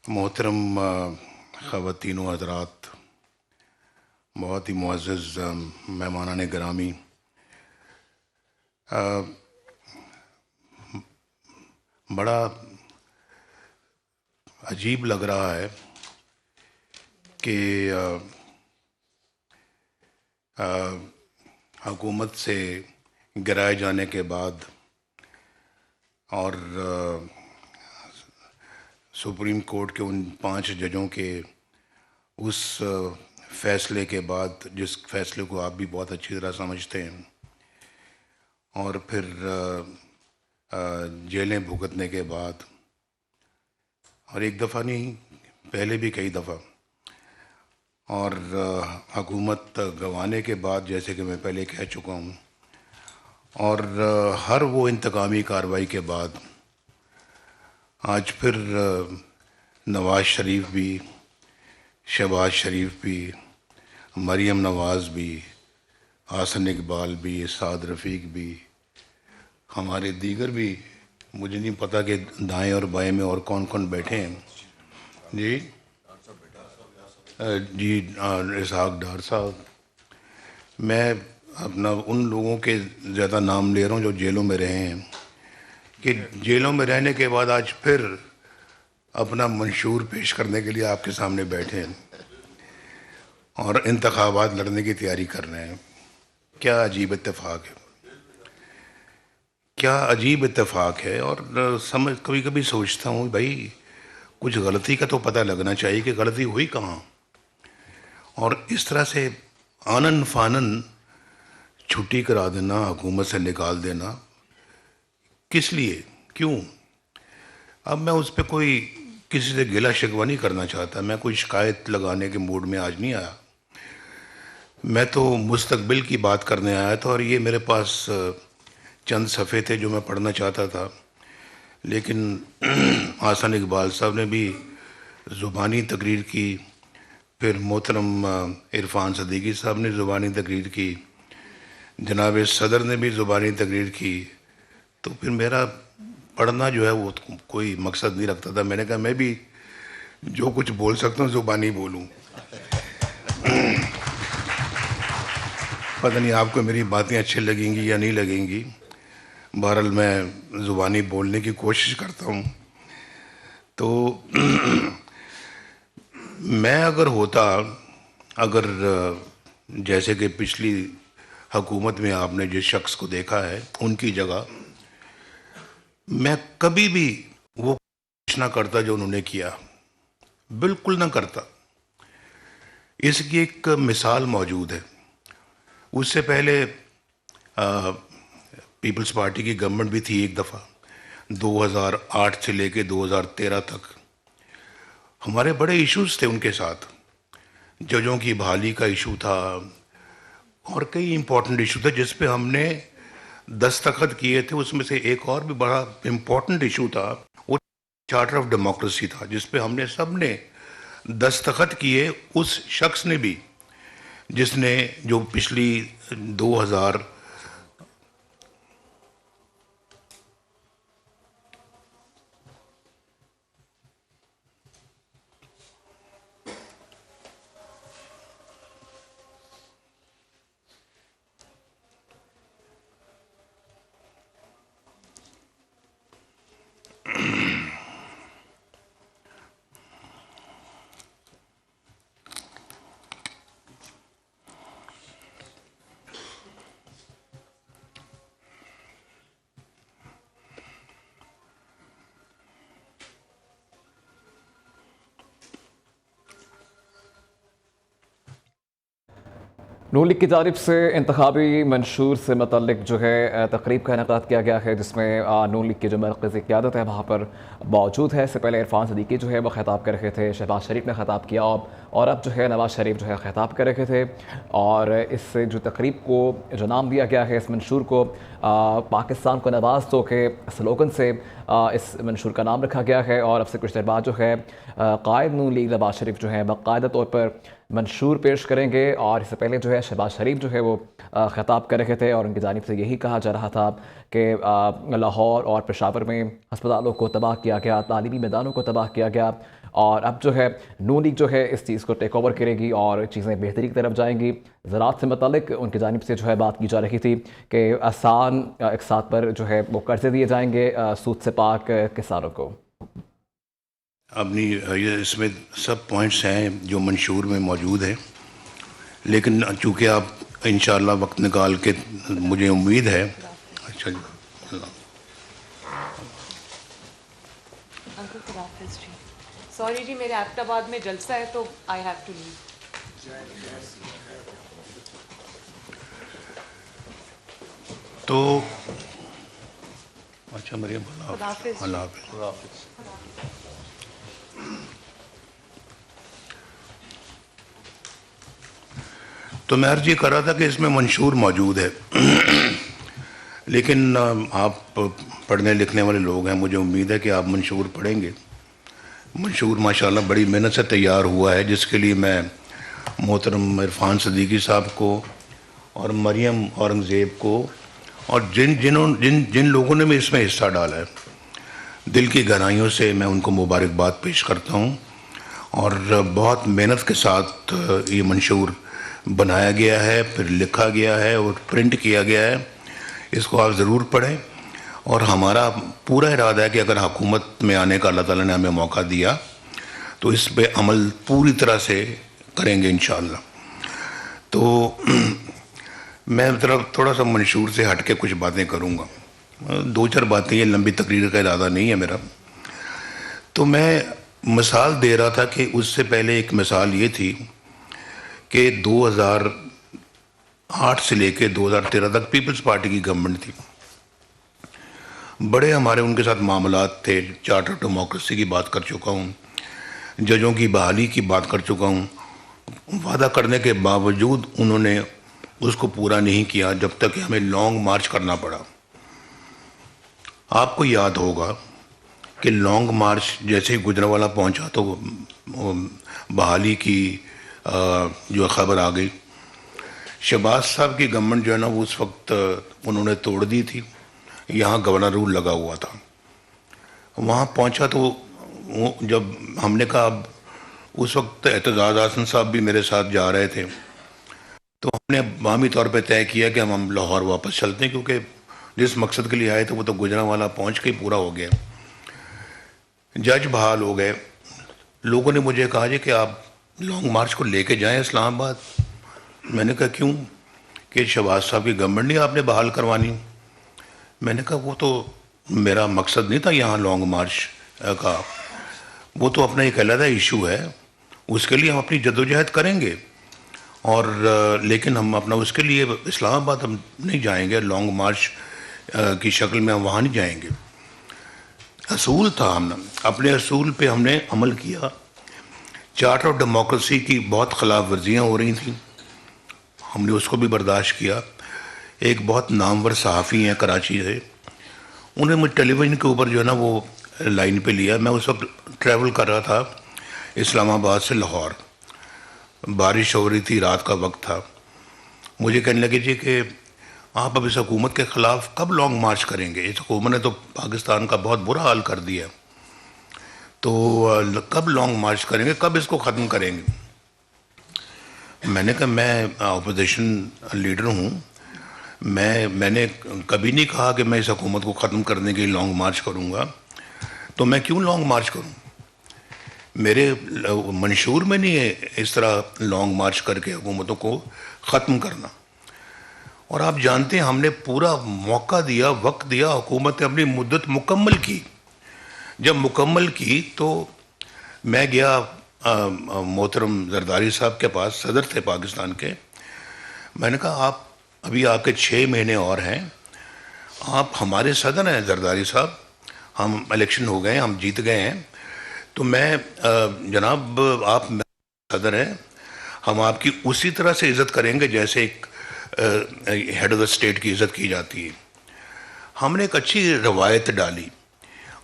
मोहतरम ख़वातीन व हज़रात, बहुत ही मुअज़्ज़ज़ मेहमानान गिरामी, बड़ा अजीब लग रहा है कि हुकूमत से गिराए जाने के बाद और सुप्रीम कोर्ट के उन 5 जजों के उस फ़ैसले के बाद, जिस फ़ैसले को आप भी बहुत अच्छी तरह समझते हैं, और फिर जेलें भुगतने के बाद, और एक दफ़ा नहीं पहले भी कई दफ़ा, और हुकूमत गंवाने के बाद, जैसे कि मैं पहले कह चुका हूँ, और हर वो इंतकामी कार्रवाई के बाद आज फिर नवाज़ शरीफ भी, शहबाज शरीफ भी, मरीम नवाज़ भी, आसन इकबाल भी, साद रफ़ीक भी, हमारे दीगर भी, मुझे नहीं पता कि दाएं और बाएं में और कौन कौन बैठे हैं। जी जी इसहाक डार साहब, मैं अपना उन लोगों के ज़्यादा नाम ले रहा हूँ जो जेलों में रहे हैं, कि जेलों में रहने के बाद आज फिर अपना मंशूर पेश करने के लिए आपके सामने बैठे हैं और इंतखाबात लड़ने की तैयारी कर रहे हैं। क्या अजीब इत्तेफाक है, क्या अजीब इत्तेफाक है। और समझ कभी कभी सोचता हूँ, भाई कुछ गलती का तो पता लगना चाहिए कि गलती हुई कहाँ, और इस तरह से आनन फानन छुट्टी करा देना, हुकूमत से निकाल देना, किस लिए, क्यों। अब मैं उस पर कोई किसी से गिला शिकवा नहीं करना चाहता, मैं कोई शिकायत लगाने के मूड में आज नहीं आया, मैं तो मुस्तकबिल की बात करने आया था। और ये मेरे पास चंद सफ़े थे जो मैं पढ़ना चाहता था, लेकिन आसन इकबाल साहब ने भी ज़ुबानी तकरीर की, फिर मोहतरम इरफान सदीकी साहब ने ज़ुबानी तकरीर की, जनाब सदर ने भी ज़ुबानी तकरीर की, तो फिर मेरा पढ़ना जो है वो कोई मकसद नहीं रखता था। मैंने कहा मैं भी जो कुछ बोल सकता हूँ ज़ुबानी बोलूँ। पता नहीं आपको मेरी बातें अच्छी लगेंगी या नहीं लगेंगी, बहरहाल मैं ज़ुबानी बोलने की कोशिश करता हूँ। तो मैं अगर जैसे कि पिछली हुकूमत में आपने जिस शख्स को देखा है, उनकी जगह मैं कभी भी वो कुछ ना करता जो उन्होंने किया, बिल्कुल ना करता। इसकी एक मिसाल मौजूद है। उससे पहले पीपल्स पार्टी की गवर्नमेंट भी थी एक दफ़ा, 2008 से लेके 2013 तक। हमारे बड़े इश्यूज थे उनके साथ, जजों की बहाली का इशू था और कई इम्पोर्टेंट इशू थे जिस पे हमने दस्तखत किए थे। उसमें से एक और भी बड़ा इम्पोर्टेंट इशू था, वो चार्टर ऑफ डेमोक्रेसी था, जिस पे हमने सब ने दस्तखत किए, उस शख्स ने भी जिसने जो पिछली 2000 नून लीग की जानिब से इंतखाबी मंशूर से मतलब जो है तकरीब का इनेकाद किया गया है, जिसमें नून लीग की जो मरकज़ी क़यादत है वहाँ पर मौजूद है। इससे पहले इरफान सदीकी जो है वो ख़िताब कर रहे थे, शहबाज शरीफ ने ख़िताब किया, और अब जो है नवाज़ शरीफ जो है ख़िताब कर रहे थे। और इस जो तकरीब को जो नाम दिया गया है, इस मंशूर को पाकिस्तान को नवाज़ दो के स्लोगन से इस मंशूर का नाम रखा गया है। और अब से कुछ देर बाद जो है कायद नून लीग नवाज़ शरीफ जो है बाकायदा तौर पर मंशूर पेश करेंगे। और इससे पहले जो है शहबाज शरीफ जो है वो ख़िताब कर रहे थे, और उनकी जानिब से यही कहा जा रहा था कि लाहौर और पेशावर में अस्पतालों को तबाह किया गया, तालीमी मैदानों को तबाह किया गया, और अब जो है नून लीग जो है इस चीज़ को टेक ओवर करेगी और चीज़ें बेहतरी की तरफ जाएंगी। ज़राअत से मतलब उनकी जानिब से जो है बात की जा रही थी कि आसान इकसात पर जो है वो कर्जे दिए जाएंगे सूद से पाक किसानों को। अपनी ये इसमें सब पॉइंट्स हैं जो मंशूर में मौजूद हैं, लेकिन चूँकि आप इंशाअल्लाह वक्त निकाल के, मुझे उम्मीद है। अच्छा जी, अंकल खुदा हाफिज़ जी। सॉरी जी, मेरे एबटाबाद में जलसा है तो आई हैव टू लीव। तो अच्छा मरियम, खुदा हाफिज़। अल्लाह हाफिज़। तो मैं अर्ज़ ये कर रहा था कि इसमें मंशूर मौजूद है लेकिन आप पढ़ने लिखने वाले लोग हैं, मुझे उम्मीद है कि आप मंशूर पढ़ेंगे। मंशूर माशाल्लाह बड़ी मेहनत से तैयार हुआ है, जिसके लिए मैं मोहतरम इरफान सदीकी साहब को और मरियम औरंगज़ेब को और जिन लोगों ने भी इसमें हिस्सा डाला है, दिल की गहराइयों से मैं उनको मुबारकबाद पेश करता हूँ। और बहुत मेहनत के साथ ये मंशूर बनाया गया है, फिर लिखा गया है और प्रिंट किया गया है। इसको आप ज़रूर पढ़ें और हमारा पूरा इरादा है कि अगर हुकूमत में आने का अल्लाह ताला ने हमें मौका दिया तो इस पे अमल पूरी तरह से करेंगे इंशाअल्लाह। तो मैं थोड़ा सा मंशूर से हट के कुछ बातें करूँगा, 2-4 बातें, ये लंबी तकरीर का इरादा नहीं है मेरा। तो मैं मिसाल दे रहा था कि उससे पहले एक मिसाल ये थी कि 2008 से लेके 2013 तक पीपल्स पार्टी की गवर्नमेंट थी। बड़े हमारे उनके साथ मामलात थे। चार्टर डेमोक्रेसी की बात कर चुका हूँ, जजों की बहाली की बात कर चुका हूँ। वादा करने के बावजूद उन्होंने उसको पूरा नहीं किया, जब तक कि हमें लॉन्ग मार्च करना पड़ा। आपको याद होगा कि लॉन्ग मार्च जैसे ही गुजरांवाला पहुंचा तो बहाली की जो खबर आ गई। शहबाज साहब की गवर्नमेंट जो है ना, वो उस वक्त उन्होंने तोड़ दी थी। यहाँ गवर्नर रूल लगा हुआ था। वहाँ पहुँचा तो जब हमने कहा, अब उस वक्त एतजाज़ हसन साहब भी मेरे साथ जा रहे थे, तो हमने बामी तौर पे तय किया कि हम लाहौर वापस चलते हैं, क्योंकि जिस मकसद के लिए आए थे वो तो गुजरांवाला पहुँच के पूरा हो गया। जज बहाल हो गए। लोगों ने मुझे कहा जी कि आप लॉन्ग मार्च को लेके जाएं इस्लामाबाद। मैंने कहा क्यों? कि शहबाज साहब की गवर्नमेंट नहीं आपने बहाल करवानी। मैंने कहा वो तो मेरा मकसद नहीं था यहाँ लॉन्ग मार्च का, वो तो अपना एक अलग इशू है, उसके लिए हम अपनी जद्दोजहद करेंगे। और लेकिन हम अपना उसके लिए इस्लामाबाद हम नहीं जाएंगे, लॉन्ग मार्च की शक्ल में हम वहाँ नहीं जाएंगे। असूल था, हमने अपने असूल पे हमने अमल किया। चार्टर ऑफ डेमोक्रेसी की बहुत खिलाफ वर्जियाँ हो रही थी, हमने उसको भी बर्दाश्त किया। एक बहुत नामवर सहाफ़ी हैं कराची से, उन्हें मुझे टेलीविज़न के ऊपर जो है ना वो लाइन पे लिया। मैं उस वक्त ट्रैवल कर रहा था इस्लामाबाद से लाहौर, बारिश हो रही थी, रात का वक्त था। मुझे कहने लगे जी कि आप अब इस हुकूमत के ख़िलाफ़ कब लॉन्ग मार्च करेंगे? इस हुकूमत ने तो पाकिस्तान का बहुत बुरा हाल कर दिया, तो कब लॉन्ग मार्च करेंगे, कब इसको ख़त्म करेंगे? मैंने कहा मैं अपोजिशन लीडर हूँ, मैंने कभी नहीं कहा कि मैं इस हुकूमत को ख़त्म करने के लिए लॉन्ग मार्च करूँगा, तो मैं क्यों लॉन्ग मार्च करूँ? मेरे मंशूर में नहीं है इस तरह लॉन्ग मार्च करके हुकूमतों को ख़त्म करना। और आप जानते हैं हमने पूरा मौका दिया, वक्त दिया, हुकूमत ने अपनी मुद्दत मुकम्मल की। जब मुकम्मल की तो मैं गया मोहतरम जरदारी साहब के पास, सदर थे पाकिस्तान के। मैंने कहा आप अभी आपके 6 महीने और हैं, आप हमारे सदर हैं जरदारी साहब, हम इलेक्शन हो गए, हम जीत गए हैं, तो मैं जनाब आप सदर हैं, हम आपकी उसी तरह से इज़्ज़त करेंगे जैसे एक हेड ऑफ द स्टेट की इज़्ज़त की जाती है। हमने एक अच्छी रवायत डाली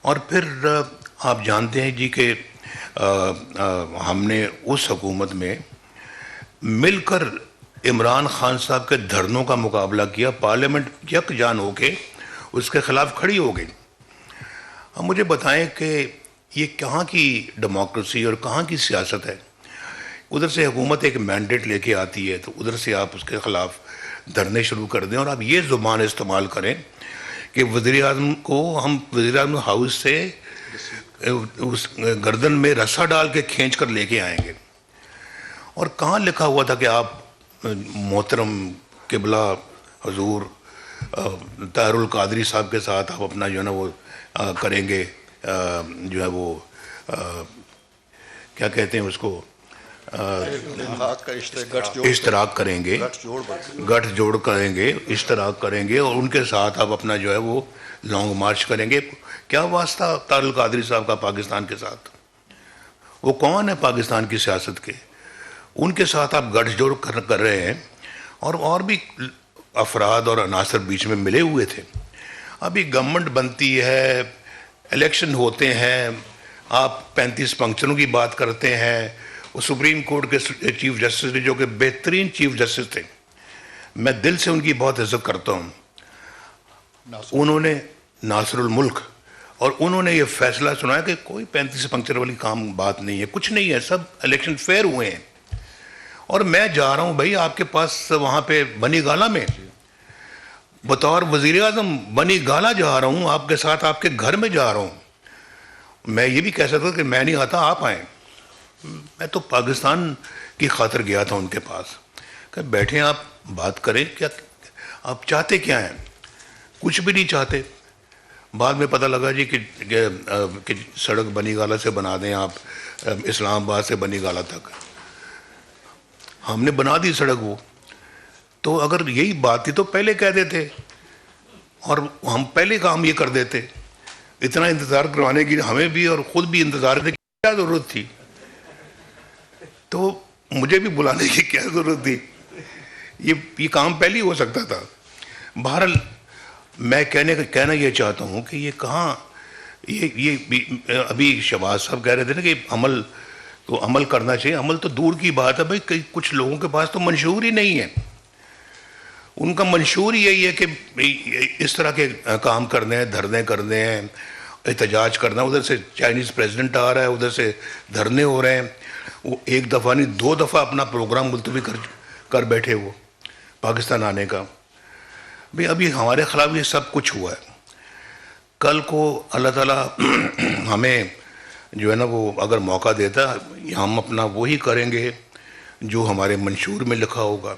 और फिर आप जानते हैं जी कि हमने उस हुकूमत में मिलकर इमरान खान साहब के धरनों का मुकाबला किया। पार्लियामेंट यकजान होके उसके ख़िलाफ़ खड़ी हो गई। अब मुझे बताएं कि ये कहाँ की डेमोक्रेसी और कहाँ की सियासत है? उधर से हुकूमत एक मैंडेट लेके आती है तो उधर से आप उसके ख़िलाफ़ धरने शुरू कर दें और आप ये ज़ुबान इस्तेमाल करें कि वज़ीर-ए-आज़म को हम वज़ीर-ए-आज़म हाउस से उस गर्दन में रस्सा डाल के खींच कर लेके आएंगे। और कहाँ लिखा हुआ था कि आप मोहतरम किबला हजूर तारुल कादरी साहब के साथ आप अपना जो है ना वो करेंगे, जो है वो क्या कहते हैं उसको, इश्तराक करेंगे, गठजोड़ करेंगे, इश्तराक करेंगे और उनके साथ आप अपना जो है वो लॉन्ग मार्च करेंगे। क्या वास्ता तारुल कादरी साहब का पाकिस्तान के साथ? वो कौन है पाकिस्तान की सियासत के? उनके साथ आप गठजोड़ कर रहे हैं और भी अफराद और अनासर बीच में मिले हुए थे। अभी गवर्नमेंट बनती है, इलेक्शन होते हैं, आप 35 फंक्शनों की बात करते हैं। वो सुप्रीम कोर्ट के चीफ जस्टिस जो कि बेहतरीन चीफ जस्टिस थे, मैं दिल से उनकी बहुत इज्जत करता हूँ, उन्होंने नासिरुल मुल्क, और उन्होंने ये फैसला सुनाया कि कोई 35 फंक्शन वाली काम बात नहीं है, कुछ नहीं है, सब इलेक्शन फेयर हुए हैं। और मैं जा रहा हूँ भाई आपके पास वहाँ पे बनी गाला में, बतौर वज़ीर आज़म बनी गाला जा रहा हूँ आपके साथ, आपके घर में जा रहा हूँ। मैं ये भी कह सकता हूँ कि मैं नहीं आता, आप आएँ। मैं तो पाकिस्तान की खातिर गया था उनके पास कि बैठे आप बात करें, क्या आप चाहते क्या हैं? कुछ भी नहीं चाहते। बाद में पता लगा जी कि सड़क बनी गाला से बना दें आप, इस्लामाबाद से बनी गाला तक। हमने बना दी सड़क वो। तो अगर यही बात थी तो पहले कह देते और हम पहले काम ये कर देते। इतना इंतज़ार करवाने की हमें भी और ख़ुद भी इंतज़ार करने की क्या ज़रूरत थी? तो मुझे भी बुलाने की क्या ज़रूरत थी? ये काम पहले ही हो सकता था। बहरहाल मैं कहना ये चाहता हूँ कि ये कहाँ, ये अभी शहबाज साहब कह रहे थे ना कि अमल करना चाहिए। अमल तो दूर की बात है भाई, कई कुछ लोगों के पास तो मंशूर ही नहीं है। उनका मंशूर यही है कि इस तरह के काम करने हैं, धरने करने हैं, एहतजाज करना। उधर से चाइनीज़ प्रेसिडेंट आ रहा है, उधर से धरने हो रहे हैं। वो एक दफ़ा नहीं 2 दफ़ा अपना प्रोग्राम मुलतवी कर बैठे वो पाकिस्तान आने का। भाई अभी हमारे ख़िलाफ़ ये सब कुछ हुआ है। कल को अल्लाह ताला हमें जो है ना वो अगर मौका देता, हम अपना वही करेंगे जो हमारे मंशूर में लिखा होगा।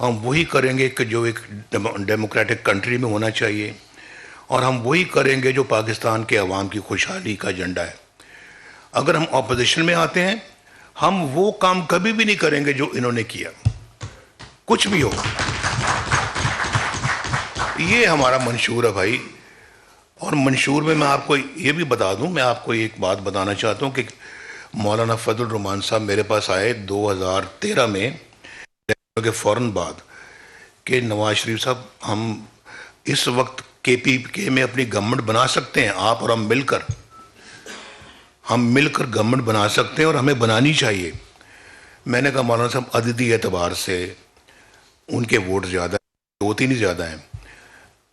हम वही करेंगे कि जो एक डेमोक्रेटिक कंट्री में होना चाहिए, और हम वही करेंगे जो पाकिस्तान के अवाम की खुशहाली का एजेंडा है। अगर हम ऑपोजिशन में आते हैं, हम वो काम कभी भी नहीं करेंगे जो इन्होंने किया, कुछ भी हो। ये हमारा मंशूर है भाई। और मंशूर में मैं आपको ये भी बता दूं, मैं आपको एक बात बताना चाहता हूं कि मौलाना फजल रहमान साहब मेरे पास आए 2013 में के फ़ौरन बाद कि नवाज शरीफ साहब, हम इस वक्त KPK में अपनी गवर्नमेंट बना सकते हैं, आप और हम मिलकर गवर्नमेंट बना सकते हैं और हमें बनानी चाहिए। मैंने कहा मौलाना साहब अददी एतबार से उनके वोट ज़्यादा, 2-3 ही ज़्यादा हैं,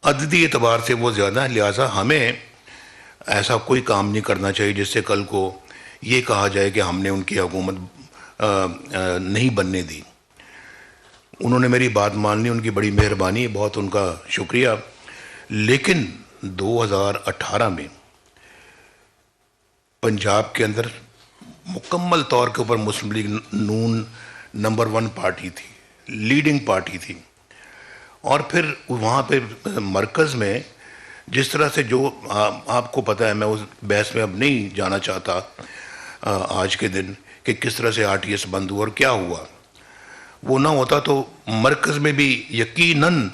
अददी एतबार से वो ज़्यादा है, लिहाजा हमें ऐसा कोई काम नहीं करना चाहिए जिससे कल को ये कहा जाए कि हमने उनकी हुकूमत नहीं बनने दी। उन्होंने मेरी बात मान ली, उनकी बड़ी मेहरबानी, बहुत उनका शुक्रिया। लेकिन 2018 में पंजाब के अंदर मुकम्मल तौर के ऊपर मुस्लिम लीग नून नंबर 1 पार्टी थी, लीडिंग पार्टी थी। और फिर वहाँ पे मरकज़ में जिस तरह से जो आपको पता है, मैं उस बहस में अब नहीं जाना चाहता आज के दिन कि किस तरह से RTS बंद हुआ और क्या हुआ। वो ना होता तो मरकज़ में भी यकीनन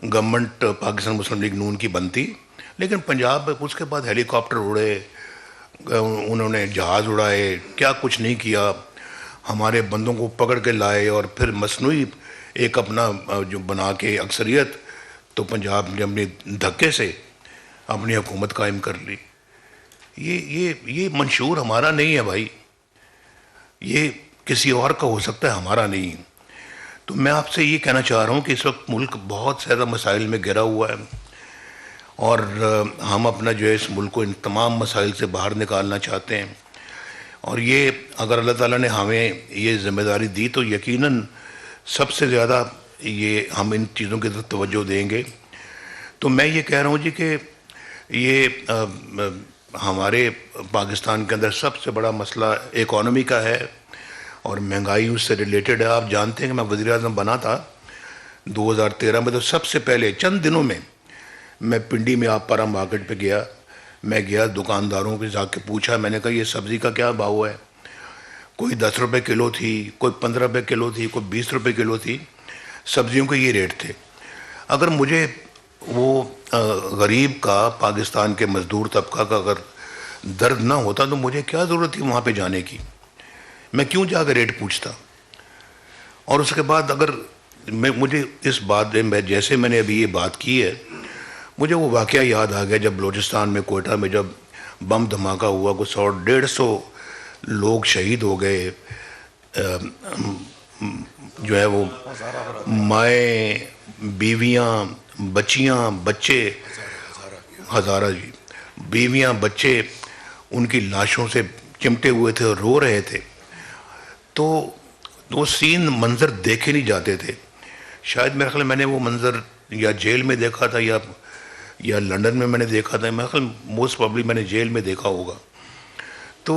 गवर्नमेंट पाकिस्तान मुस्लिम लीग नून की बनती। लेकिन पंजाब में उसके बाद हेलीकॉप्टर उड़े, उन्होंने जहाज़ उड़ाए, क्या कुछ नहीं किया। हमारे बंदों को पकड़ के लाए और फिर मसनूई एक अपना जो बना के अक्सरियत, तो पंजाब ने अपने धक्के से अपनी हुकूमत कायम कर ली। ये मंशूर हमारा नहीं है भाई, ये किसी और का हो सकता है, हमारा नहीं। तो मैं आपसे ये कहना चाह रहा हूँ कि इस वक्त मुल्क बहुत ज़्यादा मसाइल में घिरा हुआ है और हम अपना जो है इस मुल्क को इन तमाम मसाइल से बाहर निकालना चाहते हैं। और ये अगर अल्लाह ताला ने हमें ये ज़िम्मेदारी दी तो यकीनन सबसे ज़्यादा ये हम इन चीज़ों की तरफ तवज्जो देंगे। तो मैं ये कह रहा हूँ जी कि ये हमारे पाकिस्तान के अंदर सबसे बड़ा मसला इकॉनमी का है और महंगाई उससे रिलेटेड है। आप जानते हैं कि मैं वज़ीर आज़म बना था 2013 में, तो सबसे पहले चंद दिनों में मैं पिंडी में आपारा मार्केट पे गया। मैं गया, दुकानदारों के जाके पूछा, मैंने कहा ये सब्ज़ी का क्या भाव है। कोई 10 रुपये किलो थी, कोई 15 रुपये किलो थी, कोई 20 रुपये किलो थी। सब्ज़ियों के ये रेट थे। अगर मुझे वो गरीब का, पाकिस्तान के मज़दूर तबका का अगर दर्द ना होता तो मुझे क्या ज़रूरत थी वहाँ पे जाने की। मैं क्यों जाकर रेट पूछता। और उसके बाद अगर मुझे इस बात में, जैसे मैंने अभी ये बात की है, मुझे वो वाक़या याद आ गया जब बलूचिस्तान में कोयटा में जब बम धमाका हुआ, कुछ 100-150 लोग शहीद हो गए। जो है वो माएँ, बीवियाँ, बच्चियाँ, बच्चे, हज़ारा जी, बीवियाँ, बच्चे उनकी लाशों से चिमटे हुए थे और रो रहे थे। तो वो सीन, मंज़र देखे नहीं जाते थे। शायद मेरे ख्याल मैंने वो मंज़र या जेल में देखा था या लंदन में मैंने देखा था। मेरे ख्याल मोस्ट प्रॉब्ली मैंने जेल में देखा होगा। तो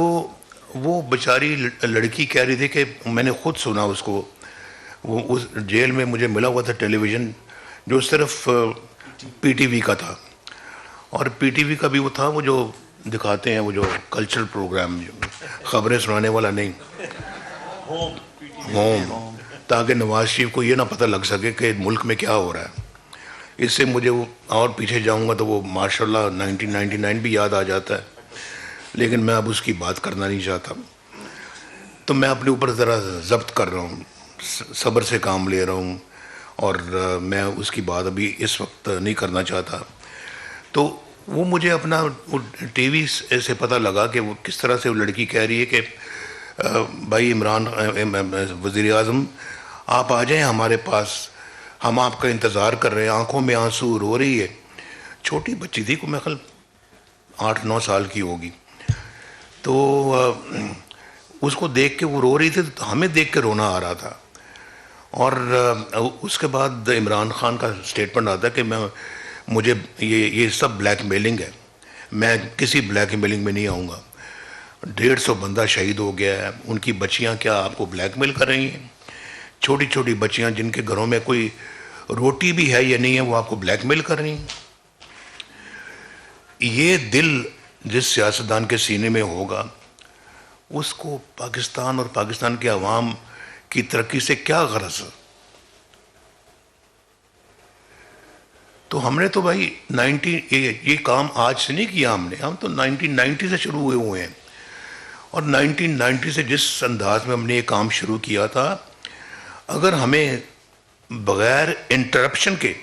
वो बेचारी लड़की कह रही थी कि मैंने ख़ुद सुना उसको, वो उस जेल में मुझे मिला हुआ था टेलीविज़न जो सिर्फ पीटीवी का था। और पीटीवी का भी वो था, वो जो दिखाते हैं, वो जो कल्चरल प्रोग्राम, ख़बरें सुनाने वाला नहीं, होम, ताकि नवाज शरीफ को ये ना पता लग सके कि मुल्क में क्या हो रहा है। इससे मुझे वो और पीछे जाऊंगा तो वो माशाल्लाह 1999 भी याद आ जाता है, लेकिन मैं अब उसकी बात करना नहीं चाहता। तो मैं अपने ऊपर ज़रा ज़ब्त कर रहा हूँ, सब्र से काम ले रहा हूँ, और मैं उसकी बात अभी इस वक्त नहीं करना चाहता। तो वो मुझे अपना टीवी से पता लगा कि वो किस तरह से वो लड़की कह रही है कि भाई इमरान वज़ीर आज़म, आप आ जाएं हमारे पास, हम आपका इंतज़ार कर रहे हैं। आंखों में आंसू, रो रही है। छोटी बच्ची थी, को मैं ख्याल 8-9 साल की होगी। तो उसको देख के वो रो रही थी, तो हमें देख के रोना आ रहा था। और उसके बाद इमरान खान का स्टेटमेंट आता कि मुझे ये सब ब्लैकमेलिंग है, मैं किसी ब्लैकमेलिंग में नहीं आऊँगा। 150 बंदा शहीद हो गया है, उनकी बच्चियां क्या आपको ब्लैकमेल कर रही हैं? छोटी छोटी बच्चियां जिनके घरों में कोई रोटी भी है या नहीं है, वो आपको ब्लैकमेल कर रही हैं। ये दिल जिस सियासतदान के सीने में होगा, उसको पाकिस्तान और पाकिस्तान के अवाम की तरक्की से क्या गरज है? तो हमने तो भाई ये काम आज से नहीं किया, हम तो 1990 से शुरू हुए हैं। और 1990 से जिस अंदाज में हमने ये काम शुरू किया था, अगर हमें बग़ैर इंटरप्शन के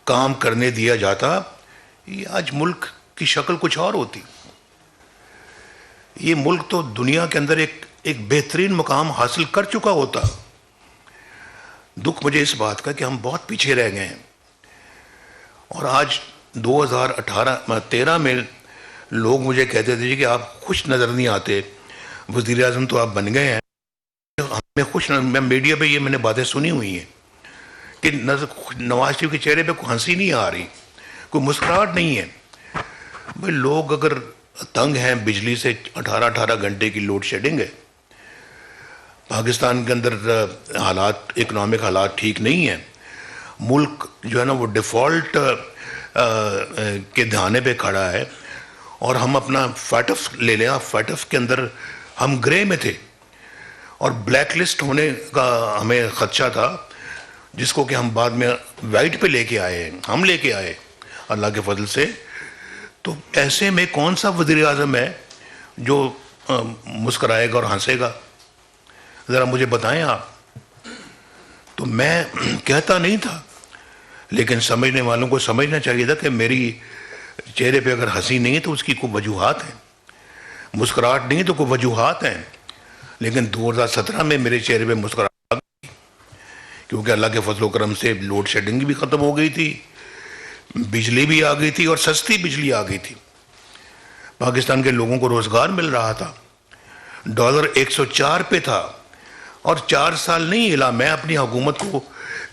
काम करने दिया जाता, ये आज मुल्क की शक्ल कुछ और होती। ये मुल्क तो दुनिया के अंदर एक बेहतरीन मुकाम हासिल कर चुका होता। दुख मुझे इस बात का कि हम बहुत पीछे रह गए हैं। और आज 2013 में लोग मुझे कहते थे कि आप खुश नज़र नहीं आते, वज़ीर आज़म तो आप बन गए हैं। हमें खुश, मैं मीडिया पे ये मैंने बातें सुनी हुई हैं कि नवाज शरीफ के चेहरे पे कोई हंसी नहीं आ रही, कोई मुस्कुराहट नहीं है। भाई लोग अगर तंग हैं बिजली से, 18-18 घंटे की लोड शेडिंग है, पाकिस्तान के अंदर हालात, इकनॉमिक हालात ठीक नहीं है, मुल्क जो है ना वो डिफ़ॉल्ट के धाने पे खड़ा है। और हम अपना फाटफ ले लें, फाटफ के अंदर हम ग्रे में थे और ब्लैक लिस्ट होने का हमें ख़दशा था, जिसको कि हम बाद में वाइट पे लेके आए हैं, हम लेके आए अल्लाह के फजल से। तो ऐसे में कौन सा वज़ीर आज़म है जो मुस्कराएगा और हंसेगा? ज़रा मुझे बताएं आप। तो मैं कहता नहीं था, लेकिन समझने वालों को समझना चाहिए था कि मेरी चेहरे पे अगर हंसी नहीं है तो उसकी कोई वजूहात है, मुस्कुराहट नहीं है तो कोई वजूहात हैं। लेकिन 2017 में मेरे चेहरे पे मुस्कुराहट, क्योंकि अल्लाह के फजल करम से लोड शेडिंग भी ख़त्म हो गई थी, बिजली भी आ गई थी और सस्ती बिजली आ गई थी, पाकिस्तान के लोगों को रोज़गार मिल रहा था, डॉलर 104 पे था और 4 साल नहीं हिला। मैं अपनी हुकूमत को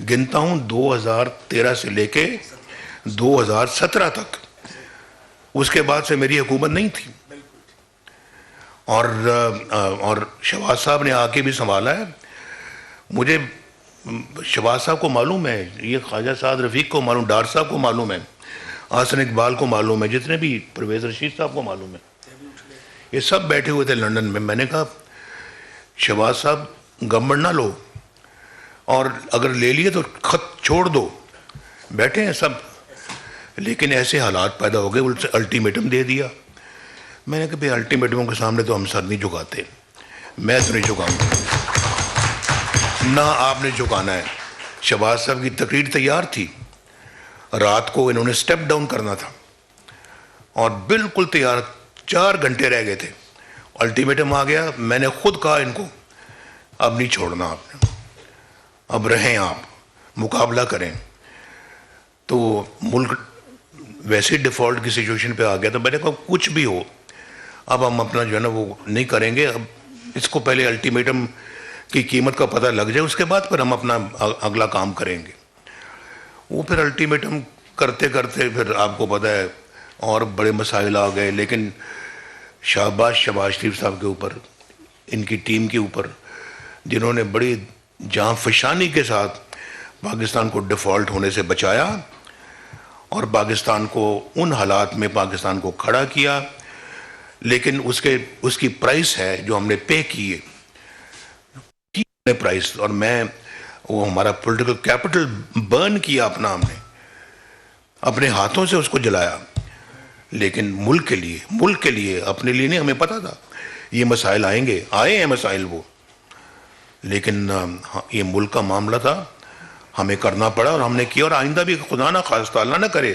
गिनता हूँ 2013 से लेके 2017 तक, उसके बाद से मेरी हुकूमत नहीं थी। और शहबाज साहब ने आके भी संभाला है। मुझे शहबाज साहब को मालूम है, ये ख्वाजा साद रफ़ीक को मालूम, डार साहब को मालूम है, आसन इकबाल को मालूम है, जितने भी परवेज़ रशीद साहब को मालूम है, ये सब बैठे हुए थे लंदन में। मैंने कहा शहबाज साहब गवर्नमेंट ना लो, और अगर ले लिए तो खत छोड़ दो, बैठे हैं सब। लेकिन ऐसे हालात पैदा हो गए, उनसे अल्टीमेटम दे दिया। मैंने कहा भाई अल्टीमेटमों के सामने तो हम सर नहीं झुकाते, मैं तो नहीं झुकाऊंगा, ना आपने झुकाना है। शहबाज साहब की तकरीर तैयार थी, रात को इन्होंने स्टेप डाउन करना था और बिल्कुल तैयार, 4 घंटे रह गए थे, अल्टीमेटम आ गया। मैंने खुद कहा इनको अब नहीं छोड़ना आपने, अब रहें आप, मुकाबला करें। तो मुल्क वैसे डिफ़ॉल्ट की सिचुएशन पे आ गया। तो मैंने कहा कुछ भी हो, अब हम अपना जो है ना वो नहीं करेंगे, अब इसको पहले अल्टीमेटम की कीमत का पता लग जाए, उसके बाद फिर हम अपना अगला काम करेंगे। वो फिर अल्टीमेटम करते करते फिर आपको पता है और बड़े मसाइल आ गए। लेकिन शाबाश शहबाज शरीफ साहब के ऊपर, इनकी टीम के ऊपर, जिन्होंने बड़ी जान फशानी के साथ पाकिस्तान को डिफ़ॉल्ट होने से बचाया और पाकिस्तान को उन हालात में पाकिस्तान को खड़ा किया। लेकिन उसकी प्राइस है जो हमने पे की है, प्राइस। और मैं वो हमारा पॉलिटिकल कैपिटल बर्न किया अपना, हमने अपने हाथों से उसको जलाया। लेकिन मुल्क के लिए, अपने लिए नहीं। हमें पता था ये मसाइल आएंगे, आए हैं मसाइल वो, लेकिन ये मुल्क का मामला था, हमें करना पड़ा और हमने किया। और आइंदा भी खुदा ना खास्ता, अल्लाह ना करे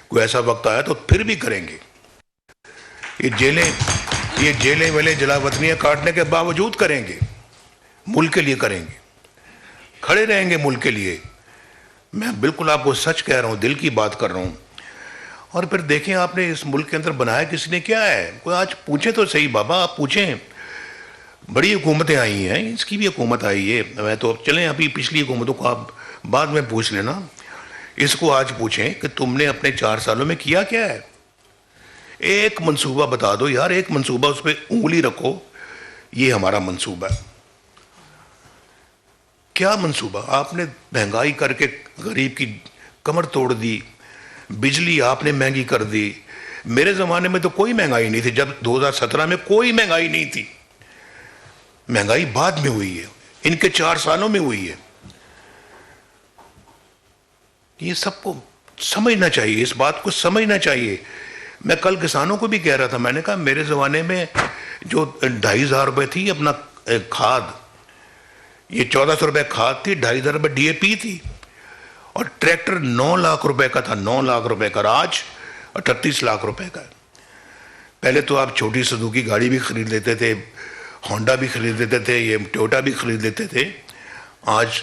कोई ऐसा वक्त आया तो फिर भी करेंगे। ये जेलें वेलें जलावतनियाँ काटने के बावजूद करेंगे, मुल्क के लिए करेंगे, खड़े रहेंगे मुल्क के लिए। मैं बिल्कुल आपको सच कह रहा हूँ, दिल की बात कर रहा हूँ। और फिर देखें आपने इस मुल्क के अंदर बनाया किसी ने क्या है? कोई आज पूछे तो सही बाबा, आप पूछें। बड़ी हुकूमतें आई हैं, इसकी भी हुकूमत आई है। मैं तो चलें अभी पिछली हुकूमतों को आप बाद में पूछ लेना, इसको आज पूछें कि तुमने अपने 4 सालों में किया क्या है। एक मंसूबा बता दो यार, एक मंसूबा, उस पर उंगली रखो, ये हमारा मंसूबा है। क्या मंसूबा? आपने महंगाई करके गरीब की कमर तोड़ दी, बिजली आपने महंगी कर दी। मेरे ज़माने में तो कोई महंगाई नहीं थी, जब 2017 में कोई महंगाई नहीं थी। महंगाई बाद में हुई है, इनके 4 सालों में हुई है। ये सबको समझना चाहिए, इस बात को समझना चाहिए। मैं कल किसानों को भी कह रहा था, मैंने कहा मेरे ज़माने में जो 2,500 रुपये थी अपना खाद, ये 1,400 रुपये खाद थी, 2,500 रुपये DAP थी, और ट्रैक्टर 9 लाख रुपए का था, 9 लाख रुपए का। आज 38 लाख रुपए का है। पहले तो आप छोटी सुजुकी गाड़ी भी खरीद लेते थे, होंडा भी खरीद लेते थे, ये टोयोटा भी खरीद लेते थे। आज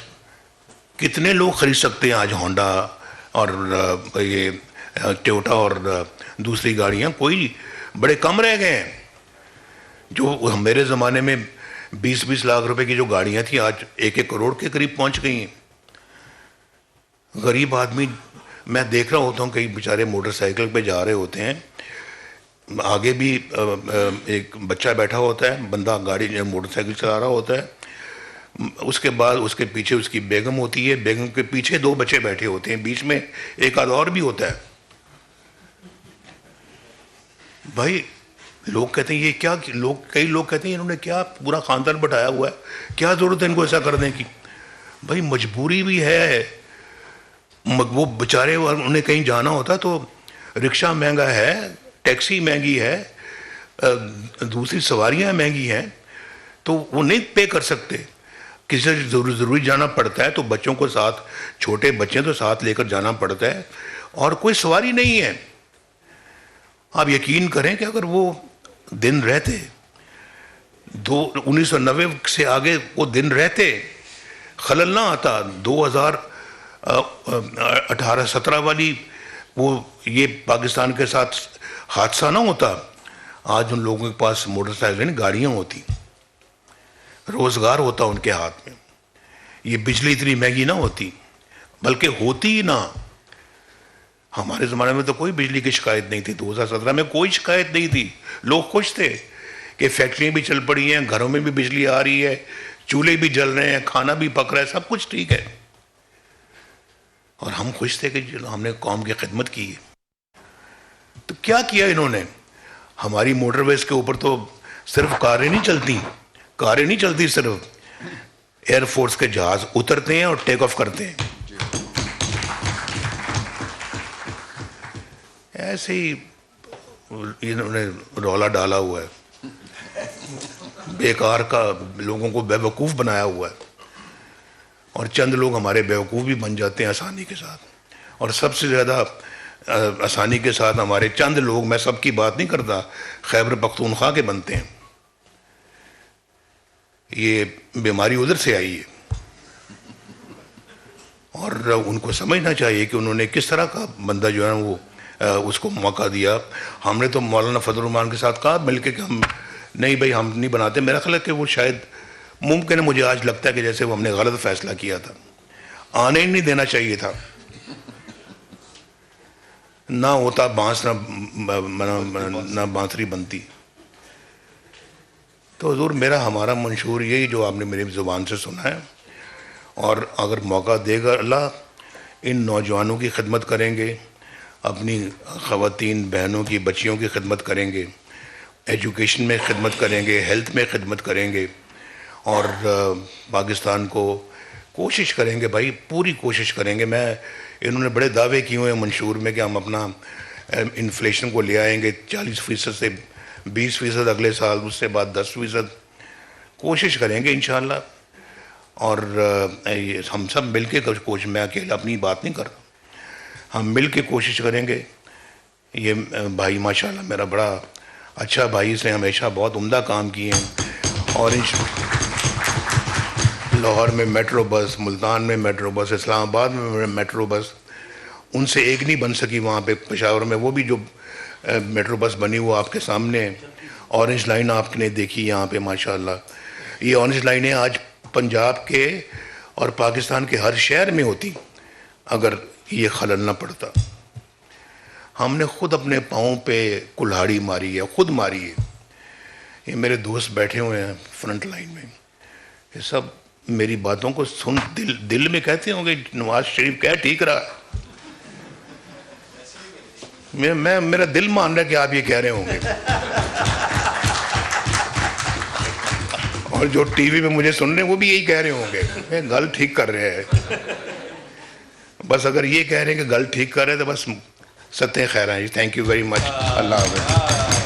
कितने लोग खरीद सकते हैं आज होंडा और ये टोयोटा और दूसरी गाड़ियाँ? कोई, बड़े कम रह गए हैं। जो मेरे ज़माने में 20-20 लाख रुपए की जो गाड़ियाँ थी, आज 1-1 करोड़ के करीब पहुँच गई हैं। गरीब आदमी, मैं देख रहा होता हूँ, कई बेचारे मोटरसाइकिल पे जा रहे होते हैं, आगे भी एक बच्चा बैठा होता है, बंदा गाड़ी मोटरसाइकिल चला रहा होता है, उसके बाद उसके पीछे उसकी बेगम होती है, बेगम के पीछे 2 बच्चे बैठे होते हैं, बीच में एक आध और भी होता है। भाई लोग कहते हैं ये क्या, कई लोग कहते हैं इन्होंने क्या पूरा खानदान बैठाया हुआ है, क्या ज़रूरत है इनको ऐसा करने की? भाई मजबूरी भी है, वो बेचारे, उन्हें कहीं जाना होता तो रिक्शा महंगा है, टैक्सी महंगी है, दूसरी सवारियां महंगी हैं, तो वो नहीं पे कर सकते। किसी से ज़रूरी जाना पड़ता है तो बच्चों को साथ, छोटे बच्चे तो साथ लेकर जाना पड़ता है, और कोई सवारी नहीं है। आप यकीन करें कि अगर वो दिन रहते, 1990 से आगे वो दिन रहते, खलल ना आता, 2018-17 वाली वो ये पाकिस्तान के साथ हादसा ना होता, आज उन लोगों के पास मोटरसाइकिल गाड़ियाँ होती, रोज़गार होता उनके हाथ में, ये बिजली इतनी महंगी ना होती, बल्कि होती ही ना। हमारे ज़माने में तो कोई बिजली की शिकायत नहीं थी, 2017 में कोई शिकायत नहीं थी, लोग खुश थे कि फैक्ट्रियाँ भी चल पड़ी हैं, घरों में भी बिजली आ रही है, चूल्हे भी जल रहे हैं, खाना भी पक रहा है, सब कुछ ठीक है। और हम खुश थे कि हमने कौम की खिदमत की है। तो क्या किया इन्होंने? हमारी मोटरवेज के ऊपर तो सिर्फ कारें नहीं चलती, सिर्फ एयरफोर्स के जहाज उतरते हैं और टेक ऑफ करते हैं। ऐसे ही इन्होंने रौला डाला हुआ है, बेकार का, लोगों को बेवकूफ़ बनाया हुआ है, और चंद लोग हमारे बेवकूफ़ भी बन जाते हैं आसानी के साथ। और सबसे ज़्यादा आसानी के साथ हमारे चंद लोग, मैं सबकी बात नहीं करता, खैबर पख्तूनख्वा के बनते हैं। ये बीमारी उधर से आई है, और उनको समझना चाहिए कि उन्होंने किस तरह का बंदा जो है वो उसको मौका दिया। हमने तो मौलाना फजल रहमान के साथ कहा मिलके कि हम नहीं भाई, हम नहीं बनाते। मेरा ख्याल है कि वो शायद मुमकिन है, मुझे आज लगता है कि जैसे वो हमने गलत फैसला किया था, आने ही नहीं देना चाहिए था, ना होता बांस ना बांसुरी बनती। तो हुजूर मेरा हमारा मंशूर यही जो आपने मेरी ज़ुबान से सुना है, और अगर मौका देगा अल्लाह, इन नौजवानों की खिदमत करेंगे, अपनी ख़वातीन बहनों की, बच्चियों की खिदमत करेंगे, एजुकेशन में खिदमत करेंगे, हेल्थ में खिदमत करेंगे, और पाकिस्तान को कोशिश करेंगे भाई, पूरी कोशिश करेंगे। इन्होंने बड़े दावे किए हुए हैं मंशूर में कि हम अपना इन्फ्लेशन को ले आएंगे 40% से 20% अगले साल, उससे बाद 10%। कोशिश करेंगे इंशाअल्लाह, और हम सब मिल के कोशिश, मैं अकेला अपनी बात नहीं कर रहा, हम मिल के कोशिश करेंगे। ये भाई माशाल्लाह मेरा बड़ा अच्छा भाई, इसने हमेशा बहुत उम्दा काम किए हैं, और लाहौर में मेट्रो बस, मुल्तान में मेट्रो बस, इस्लामाबाद में मेट्रो बस, उनसे एक नहीं बन सकी वहाँ पे पेशावर में। वो भी जो मेट्रो बस बनी वो आपके सामने है। ऑरेंज लाइन आपने देखी यहाँ पे माशाल्लाह। ये ऑरेंज लाइनें आज पंजाब के और पाकिस्तान के हर शहर में होती अगर ये खलल ना पड़ता। हमने खुद अपने पाँव पे कुल्हाड़ी मारी है, खुद मारी है। ये मेरे दोस्त बैठे हुए हैं फ्रंट लाइन में, ये सब मेरी बातों को सुन दिल में कहते होंगे नवाज शरीफ क्या ठीक रहा। मैं मेरा दिल मान रहा है कि आप ये कह रहे होंगे, और जो टीवी में मुझे सुन रहे हैं वो भी यही कह रहे होंगे गल ठीक कर रहे हैं। बस अगर ये कह रहे हैं कि गल ठीक कर रहे हैं तो बस सत्य खैर है। Thank you very much. Allah हाफ़िज़।